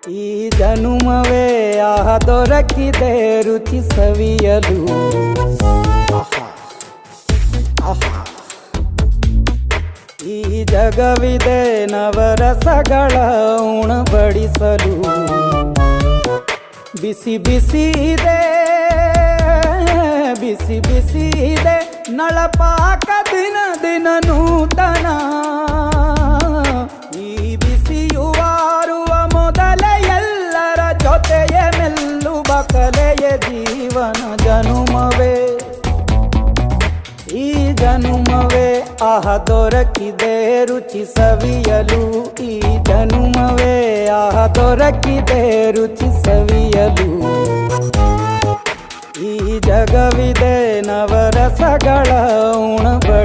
ಈ ಜನುಮವೇ ಆಹ ದೊರಕಿದೆ ರುಚಿ ಸವಿಯಲು. ಆಹಾ ಆಹಾ. ಈ ಜಗವಿದೆ ನವರಸಗಳ ಉಣಬಡಿಸಲು. ಬಿಸಿ ಬಿಸಿ ಇದೆ, ಬಿಸಿ ಬಿಸಿ ಇದೆ ನಳಪಾಕ ದಿನ ದಿನ ನೂತನ. ಈ ಬಿಸಿಯುವಾರುವ ಮೊದಲೇ ಎಲ್ಲರ ಜೊತೆಯ ಮೆಲ್ಲುವ ಕಲೆಯ ಜೀವನ ಜನುಮವೇ. ಈ ಜನುಮವೇ ಆಹ ದೊರಕಿದೆ ರುಚಿ ಸವಿಯಲು. ಈ ಜನುಮವೇ ಆಹ ದೊರಕಿದೆ ರುಚಿ ಸವಿಯಲು. ಈ ಜಗವಿದೆ ನವರಸಗಳ ಉಣಬಡಿಸಲು.